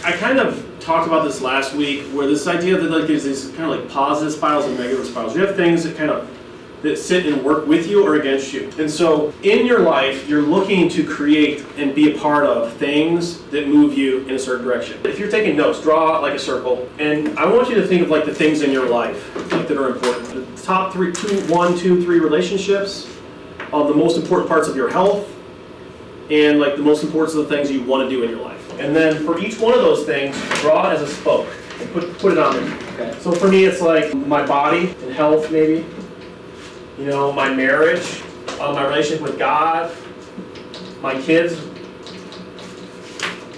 I kind of talked about this last week, where this idea that like there's these kind of like positive spirals and negative spirals. You have things that kind of that sit and work with you or against you. And so in your life, you're looking to create and be a part of things that move you in a certain direction. If you're taking notes, draw like a circle, and I want you to think of like the things in your life like, that are important. The top 3, 1, 2, 3 relationships, the most important parts of your health, and like the most important of the things you want to do in your life. And then for each one of those things, draw it as a spoke and put it on there. Okay. So for me, it's like my body and health, maybe. You know, my marriage, my relationship with God, my kids,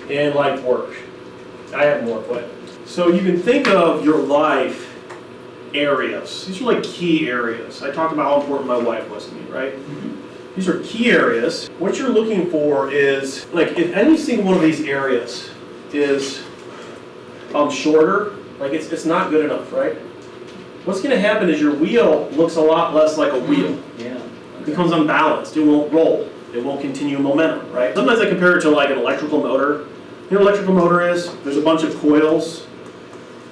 and like work. I have more, but so you can think of your life areas. These are like key areas. I talked about how important my wife was to me, right? Mm-hmm. These are key areas. What you're looking for is, like, if any single one of these areas is shorter, like it's not good enough, right? What's going to happen is your wheel looks a lot less like a wheel. Yeah. It becomes unbalanced. It won't roll. It won't continue momentum, right? Sometimes I compare it to like an electrical motor. You know what an electrical motor is? There's a bunch of coils,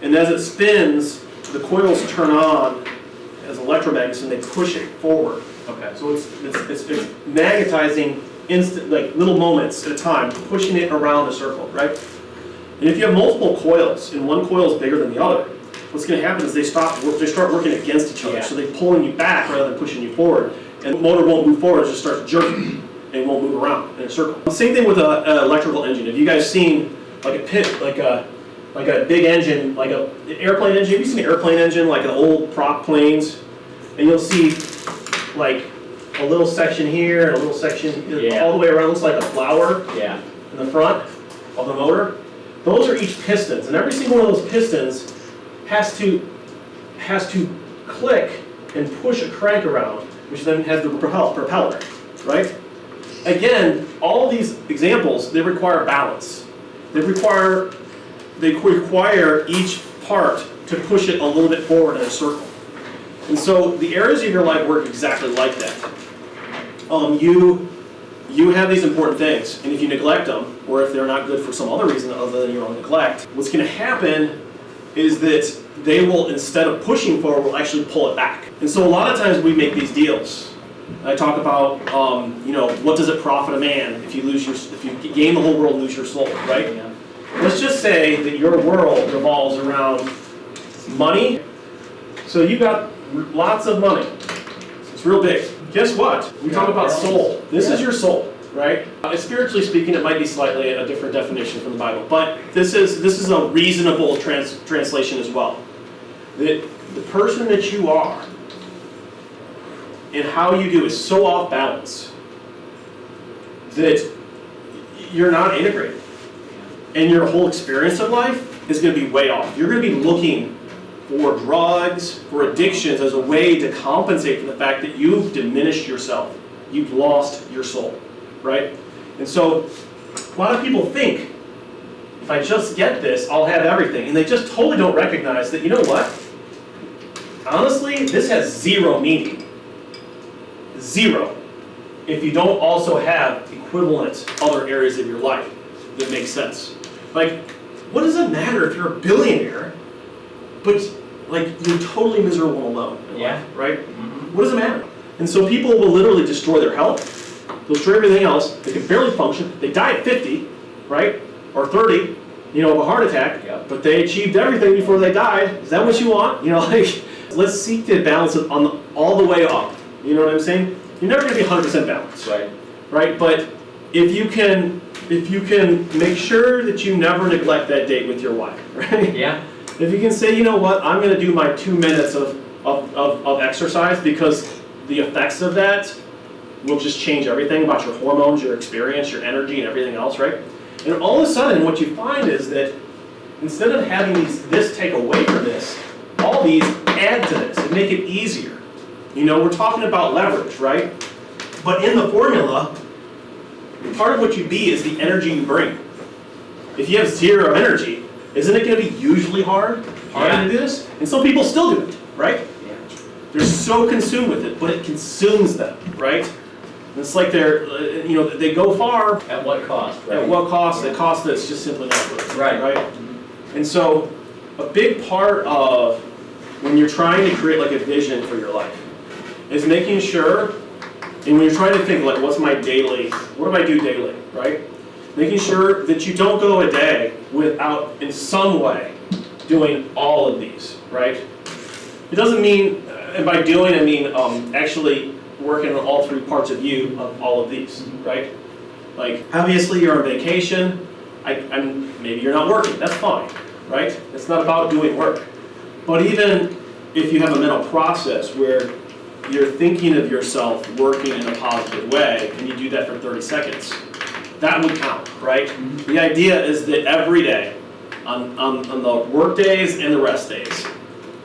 and as it spins, the coils turn on as electromagnets, and they push it forward. Okay. So it's magnetizing instant, like little moments at a time, pushing it around a circle, right? And if you have multiple coils, and one coil is bigger than the other, what's going to happen is they start working against each other. Yeah. So they're pulling you back rather than pushing you forward. And the motor won't move forward, it just starts jerking and won't move around in a circle. Same thing with an electrical engine. Have you guys seen like a pit, like a big engine, like an airplane engine? Have you seen an airplane engine, like the old prop planes? And you'll see like a little section here and a little section all the way around. It looks like a flower in the front of the motor. Those are each pistons, and every single one of those pistons has to click and push a crank around, which then has the propeller, right? Again, all these examples, they require balance. They require each part to push it a little bit forward in a circle. And so the areas of your life work exactly like that. You have these important things, and if you neglect them, or if they're not good for some other reason other than your own neglect, what's going to happen is that they will, instead of pushing forward, will actually pull it back. And so a lot of times we make these deals. I talk about, what does it profit a man if you gain the whole world and lose your soul, right? Yeah. Let's just say that your world revolves around money. So you got lots of money. It's real big. Guess what? We talk about soul. This is your soul, right? Spiritually speaking, it might be slightly a different definition from the Bible, but this is a reasonable translation as well. That the person that you are and how you do is so off balance that you're not integrated. And your whole experience of life is going to be way off. You're going to be looking for drugs, for addictions as a way to compensate for the fact that you've diminished yourself. You've lost your soul, right? And so a lot of people think, if I just get this, I'll have everything. And they just totally don't recognize that, you know what? Honestly, this has zero meaning. Zero. If you don't also have equivalent other areas of your life that make sense. Like, what does it matter if you're a billionaire, but like you're totally miserable and alone in life, right? Mm-hmm. What does it matter? And so people will literally destroy their health, they'll destroy everything else, they can barely function, they die at 50, right? Or 30, of a heart attack, but they achieved everything before they died. Is that what you want? Let's seek to balance it all the way up. You know what I'm saying? You're never going to be 100% balanced, right? But if you can make sure that you never neglect that date with your wife, right? Yeah. If you can say, you know what, I'm going to do my 2 minutes of exercise because the effects of that will just change everything about your hormones, your experience, your energy, and everything else, right? And all of a sudden, what you find is that instead of having this take away from this, all these add to this and make it easier. We're talking about leverage, right? But in the formula, part of what you be is the energy you bring. If you have zero energy, isn't it going to be usually harder to do this? And some people still do it, right? Yeah. They're so consumed with it, but it consumes them, right? It's like they're, they go far. At what cost, right? At what cost? A cost that's just simply not worth it. Right. And so, a big part of when you're trying to create like a vision for your life is making sure, and when you're trying to think like, what's my daily, what do I do daily, right? Making sure that you don't go a day without, in some way, doing all of these, right? It doesn't mean, and by doing I mean actually working on all three parts of you of all of these, right? Like, obviously you're on vacation, maybe you're not working, that's fine, right? It's not about doing work. But even if you have a mental process where you're thinking of yourself working in a positive way, and you do that for 30 seconds, that would count, right? The idea is that every day, on the work days and the rest days,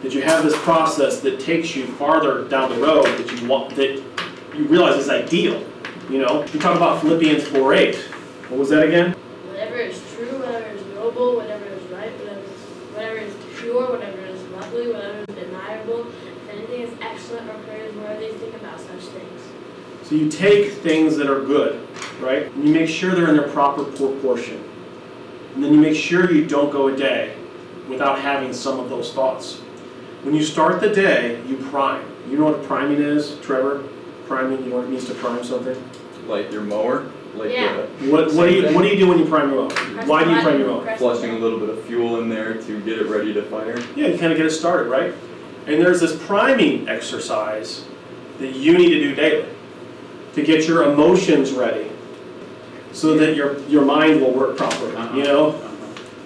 that you have this process that takes you farther down the road that you realize is ideal. You talk about Philippians 4:8. What was that again? Whatever is true, whatever is noble, whatever is right, whatever is pure, whatever is lovely, whatever is admirable, if anything is excellent or praiseworthy, think about such things. So you take things that are good, right? And you make sure they're in their proper proportion. And then you make sure you don't go a day without having some of those thoughts. When you start the day, you prime. You know what priming is, Trevor? Priming, you know what it means to prime something? Like your mower? Like Yeah. What do you do when you prime your mower? Why do you prime your mower? flushing a little bit of fuel in there to get it ready to fire? Yeah, you kind of get it started, right? And there's this priming exercise that you need to do daily to get your emotions ready so that your mind will work properly,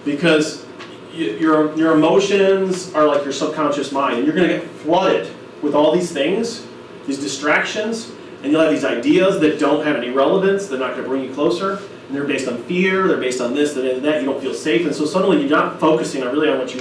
Because your emotions are like your subconscious mind, and you're going to get flooded with all these things, these distractions, and you'll have these ideas that don't have any relevance, they're not going to bring you closer, and they're based on fear, they're based on this, that, and that, you don't feel safe, and so suddenly you're not focusing on what you